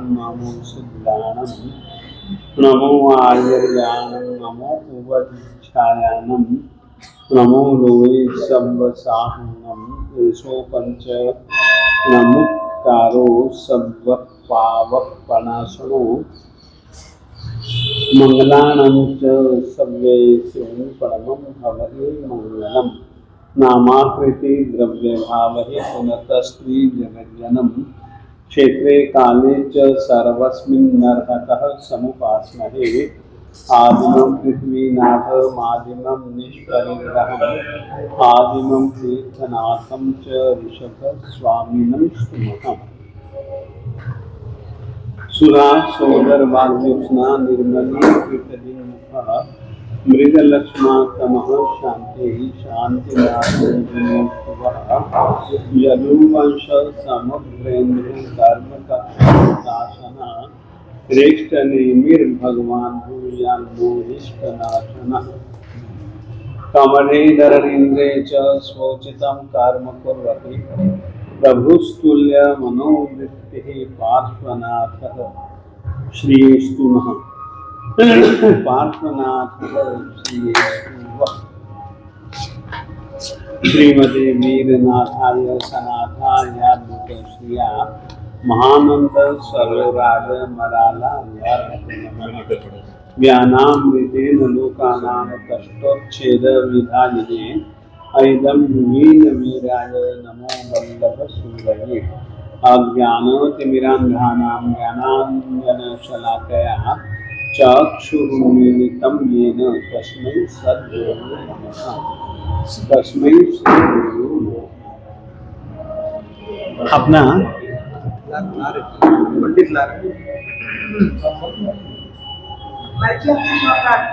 नमो सिद्धाणं नमो आर्यज्ञानं नमो उपदीक्षायानं नमो लोये सब्बसाहनं एषो पंच नमुक्तारो सब्बपावपनाशनो मंगलानां च सव्येषु परमं भवते मंगलम् नामाकृति द्रव्यभावहि पुनतस्त्री जगज्जनम क्षेत्रे काले च सर्वस्मिन् नरहतः समुपास्महे आदिमं पृथ्वीनाथ मादिमं निष्परिग्रहम् आदिमं तीर्थनाथं च ऋषभस्वामिनं स्तुमः सुरा सोदर वाग्योत्स्ना निर्मलीकृतदिन्मुखः मृगलक्ष्मातमः शान्तिः शान्तिनाथः यदुवंश समग्रेन्द्रधर्मकथाशासनः श्रेष्ठनेमिर्भगवान् भूयान्मोहिष्टनाशनः कमलेधरेन्द्रे च स्वोचितं कर्म कुर्वति प्रभुस्तुल्य मनोवृत्तिः पार्श्वनाथः श्रीस्तु नः पार्श्वनाथः श्रीस्तु श्रीमते वीरनाथाय सनाथाय श्रिया महानंद सरोराज मरालाय ज्ञानामृतेन लोकानां कष्टोच्छेद विधायिने ऐदं वीन वीराय नमो वल्लभसूरये अज्ञानतिमिरान्धानां ज्ञानाञ्जनशलाकया चक्षुरुन्मीलितं येन तस्मै सद्गुरुवे नमः तस्मै सद्गुरुवे नमः। अपना पंडित ला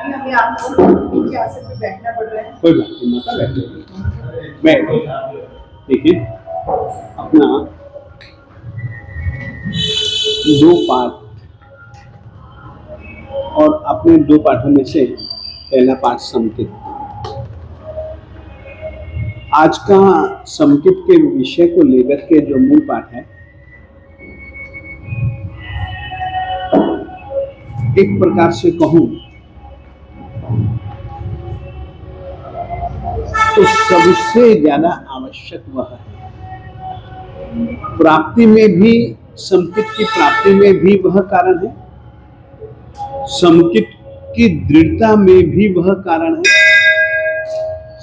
हमें आपको आसन में बैठना पड़ रहा है। कोई बात नहीं, माता बैठो। देखिए अपना दो पाठ और अपने दो पाठों में से पहला पाठ समकित। आज का समकित के विषय को लेकर के जो मूल पाठ है, एक प्रकार से कहूं तो सबसे ज्यादा आवश्यक वह है। प्राप्ति में भी, समकित की प्राप्ति में भी वह कारण है, समकित की दृढ़ता में भी वह कारण है,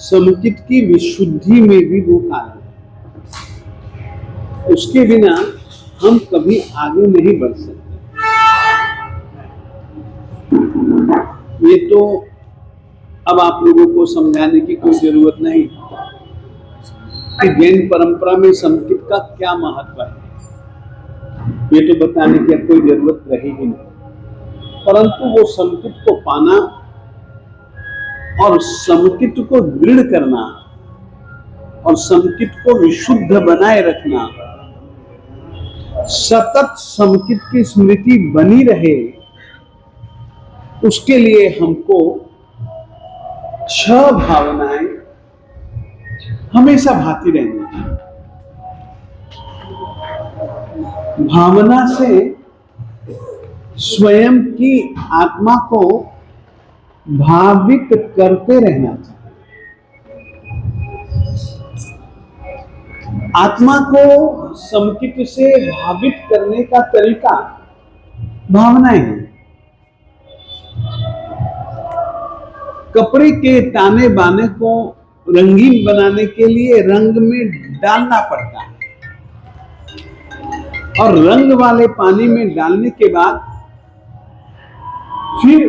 समकित की विशुद्धि में भी वो कारण है। उसके बिना हम कभी आगे नहीं बढ़ सकते। ये तो अब आप लोगों को समझाने की कोई जरूरत नहीं कि जैन परंपरा में समकित का क्या महत्व है, ये तो बताने की कोई जरूरत रही ही नहीं। परंतु वो समकित को पाना और समकित को दृढ़ करना और समकित को विशुद्ध बनाए रखना, सतत समकित की स्मृति बनी रहे, उसके लिए हमको 6 भावनाएं हमेशा भाती रहनी चाहिए। भावना से स्वयं की आत्मा को भावित करते रहना चाहिए। आत्मा को समकित से भावित करने का तरीका भावनाएं हैं। कपड़े के ताने बाने को रंगीन बनाने के लिए रंग में डालना पड़ता है और रंग वाले पानी में डालने के बाद फिर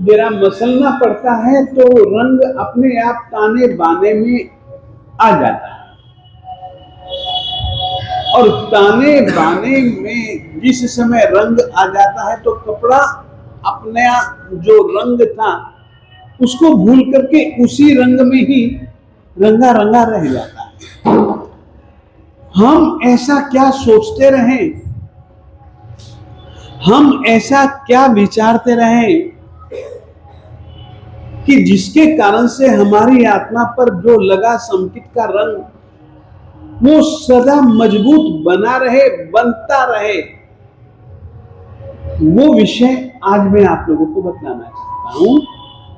जरा मसलना पड़ता है तो रंग अपने आप ताने बाने में आ जाता है। और ताने बाने में जिस समय रंग आ जाता है तो कपड़ा अपने जो रंग था उसको भूल करके उसी रंग में ही रंगा रंगा रह जाता है। हम ऐसा क्या सोचते रहें, हम ऐसा क्या विचारते रहें कि जिसके कारण से हमारी आत्मा पर जो लगा समकित का रंग वो सदा मजबूत बना रहे, बनता रहे, वो विषय आज मैं आप लोगों को बतलाना चाहता हूं,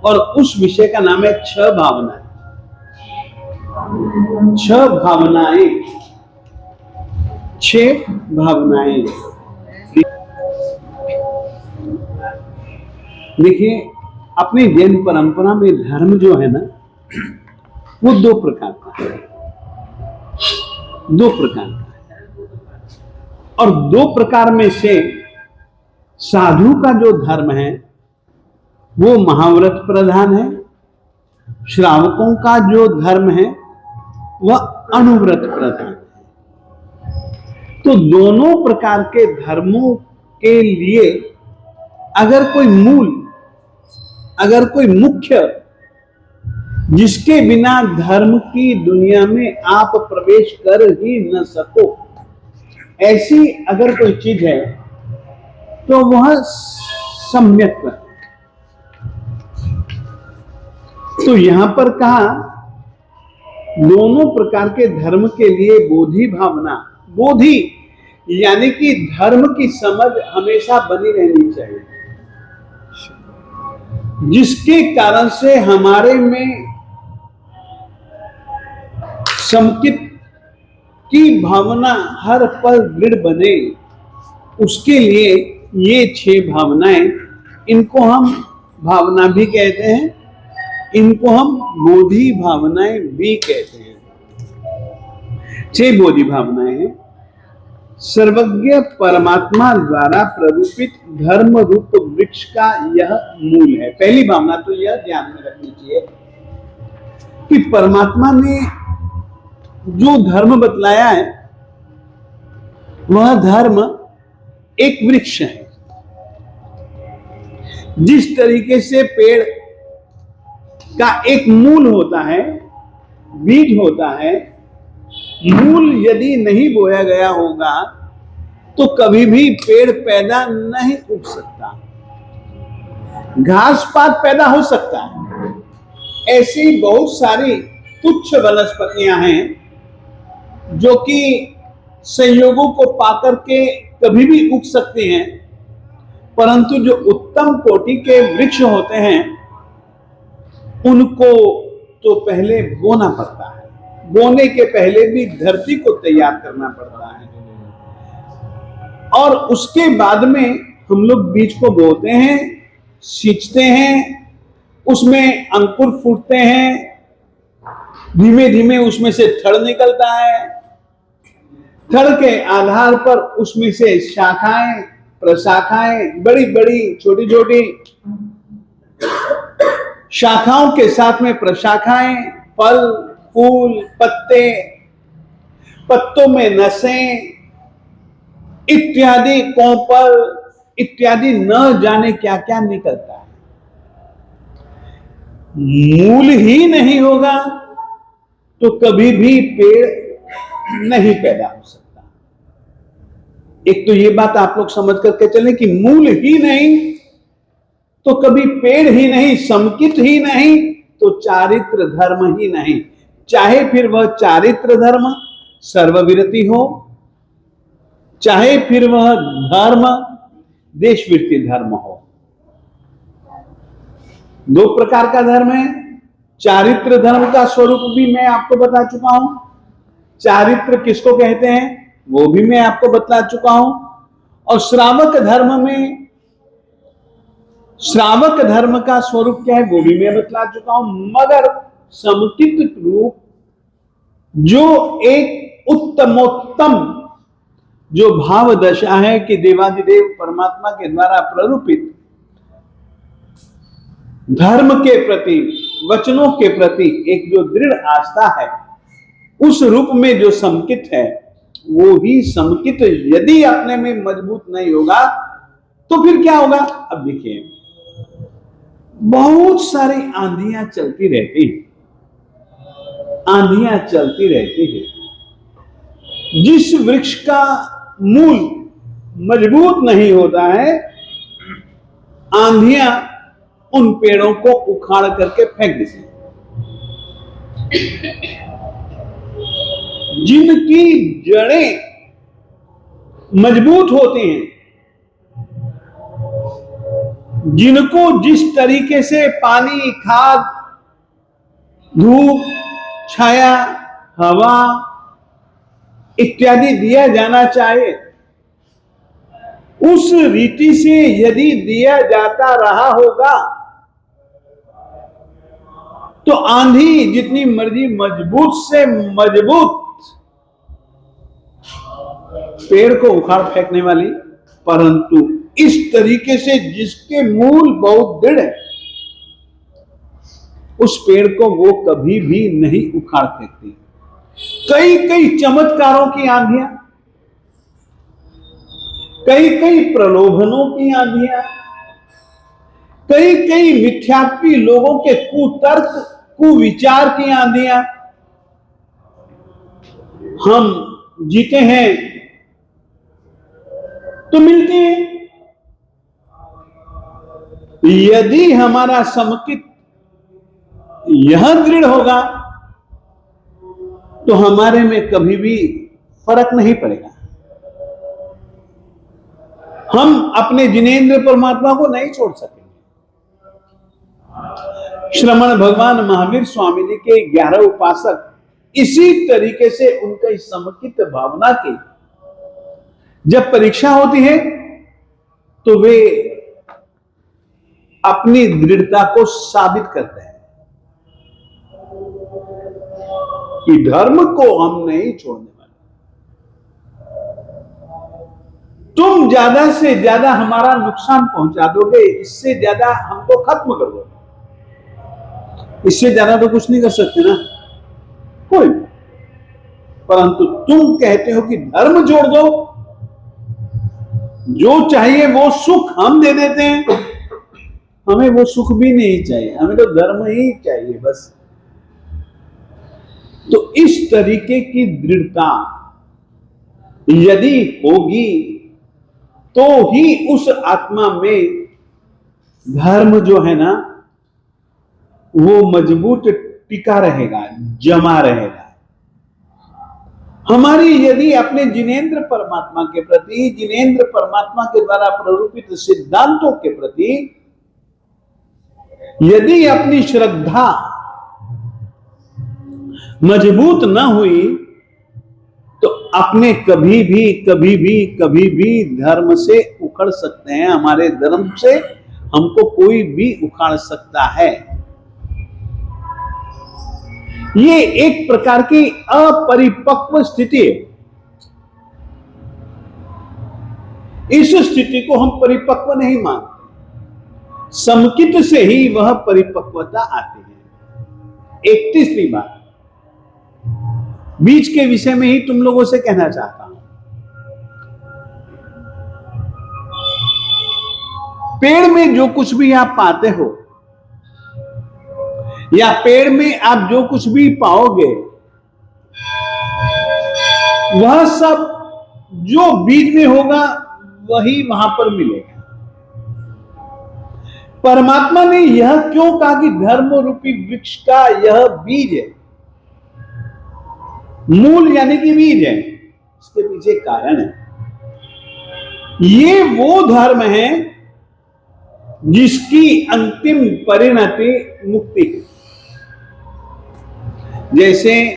और उस विषय का नाम है 6 भावनाएं। 6 भावनाएं, 6 भावनाएं। देखिए, अपनी जैन परंपरा में धर्म जो है ना, वो 2 प्रकार का है, 2 प्रकार का है। और 2 प्रकार में से साधु का जो धर्म है वो महाव्रत प्रधान है, श्रावकों का जो धर्म है वह अनुव्रत प्रधान है। तो दोनों प्रकार के धर्मों के लिए अगर कोई मूल, अगर कोई मुख्य, जिसके बिना धर्म की दुनिया में आप प्रवेश कर ही न सको, ऐसी अगर कोई चीज है तो वह सम्यक है। तो यहां पर कहा दोनों प्रकार के धर्म के लिए बोधि भावना, बोधि यानी कि धर्म की समझ हमेशा बनी रहनी चाहिए, जिसके कारण से हमारे में समकित की भावना हर पल दृढ़ बने। उसके लिए ये 6 भावनाएं, इनको हम भावना भी कहते हैं, इनको हम बोधि भावनाएं भी कहते हैं। 6 बोधि भावनाएं हैं। सर्वज्ञ परमात्मा द्वारा प्ररूपित धर्म रूप वृक्ष का यह मूल है। पहली भावना तो यह ध्यान में रखनी चाहिए कि परमात्मा ने जो धर्म बतलाया है वह धर्म एक वृक्ष है। जिस तरीके से पेड़ का एक मूल होता है, बीज होता है, मूल यदि नहीं बोया गया होगा तो कभी भी पेड़ पैदा नहीं उग सकता, घास पात पैदा हो सकता है। ऐसी बहुत सारी तुच्छ वनस्पतियां हैं जो कि संयोगों को पाकर के कभी भी उग सकती हैं, परंतु जो उत्तम कोटि के वृक्ष होते हैं उनको तो पहले बोना पड़ता है, बोने के पहले भी धरती को तैयार करना पड़ता है, और उसके बाद में हम लोग बीज को बोते हैं, सींचते हैं, उसमें अंकुर फूटते हैं, धीमे धीमे उसमें से थड़ निकलता है, थड़ के आधार पर उसमें से शाखाएं, प्रशाखाएं, बड़ी बड़ी छोटी छोटी शाखाओं के साथ में प्रशाखाएं, फल, फूल, पत्ते, पत्तों में नसें इत्यादि, कोंपल इत्यादि, न जाने क्या क्या निकलता है। मूल ही नहीं होगा तो कभी भी पेड़ नहीं पैदा हो सकता। एक तो ये बात आप लोग समझ करके चलें कि मूल ही नहीं तो कभी पेड़ ही नहीं, समकित ही नहीं तो चारित्र धर्म ही नहीं, चाहे फिर वह चारित्र धर्म सर्वविरति हो, चाहे फिर वह धर्म देशवृत्ति धर्म हो। 2 प्रकार का धर्म है। चारित्र धर्म का स्वरूप भी मैं आपको बता चुका हूं, चारित्र किसको कहते हैं वो भी मैं आपको बता चुका हूं, और श्रावक धर्म में, श्रावक धर्म का स्वरूप क्या है वो भी मैं बतला चुका हूं। मगर समकित रूप जो एक उत्तमोत्तम जो भाव दशा है कि देवादिदेव परमात्मा के द्वारा प्ररूपित धर्म के प्रति, वचनों के प्रति एक जो दृढ़ आस्था है, उस रूप में जो समकित है वो ही समकित यदि अपने में मजबूत नहीं होगा तो फिर क्या होगा। अब देखिए, बहुत सारी आंधियां चलती रहती हैं, आंधियां चलती रहती है। जिस वृक्ष का मूल मजबूत नहीं होता है, आंधियां उन पेड़ों को उखाड़ करके फेंक देती हैं। जिनकी जड़ें मजबूत होती हैं जिनको जिस तरीके से पानी, खाद, धूप, छाया, हवा इत्यादि दिया जाना चाहिए, उस रीति से यदि दिया जाता रहा होगा तो आंधी जितनी मर्जी मजबूत से मजबूत पेड़ को उखाड़ फेंकने वाली, परंतु इस तरीके से जिसके मूल बहुत दृढ़ है, उस पेड़ को वो कभी भी नहीं उखाड़ फेंकती। कई कई चमत्कारों की आंधियां, कई कई प्रलोभनों की आंधियां, कई कई मिथ्यात्वी लोगों के कुतर्क, कुविचार की आंधियां हम जीते हैं तो मिलती हैं। यदि हमारा समकित यह दृढ़ होगा तो हमारे में कभी भी फर्क नहीं पड़ेगा। हम अपने जिनेंद्र परमात्मा को नहीं छोड़ सकेंगे। श्रमण भगवान महावीर स्वामी जी के 11 उपासक इसी तरीके से उनका इस समकित भावना की जब परीक्षा होती है तो वे अपनी दृढ़ता को साबित करते हैं कि धर्म को हम नहीं छोड़ने वाले। तुम ज्यादा से ज्यादा हमारा नुकसान पहुंचा दोगे, इससे ज्यादा हमको खत्म कर दोगे, इससे ज्यादा तो कुछ नहीं कर सकते ना कोई। परंतु तुम कहते हो कि धर्म जोड़ दो, जो चाहिए वो सुख हम दे देते हैं। हमें वो सुख भी नहीं चाहिए, हमें तो धर्म ही चाहिए बस। तो इस तरीके की दृढ़ता यदि होगी तो ही उस आत्मा में धर्म जो है ना वो मजबूत टिका रहेगा, जमा रहेगा। हमारी यदि अपने जिनेंद्र परमात्मा के प्रति, जिनेंद्र परमात्मा के द्वारा प्ररूपित सिद्धांतों के प्रति यदि अपनी श्रद्धा मजबूत न हुई तो अपने कभी भी धर्म से उखड़ सकते हैं। हमारे धर्म से हमको कोई भी उखाड़ सकता है। ये एक प्रकार की अपरिपक्व स्थिति है। इस स्थिति को हम परिपक्व नहीं मानते। समकित से ही वह परिपक्वता आती है। 31वीं बात बीज के विषय में ही तुम लोगों से कहना चाहता हूं। पेड़ में जो कुछ भी आप पाते हो या पेड़ में आप जो कुछ भी पाओगे वह सब जो बीज में होगा वही वहां पर मिलेगा। परमात्मा ने यह क्यों कहा कि धर्म रूपी वृक्ष का यह बीज है, मूल यानी कि बीज है, इसके पीछे कारण है। ये वो धर्म है जिसकी अंतिम परिणति मुक्ति है। जैसे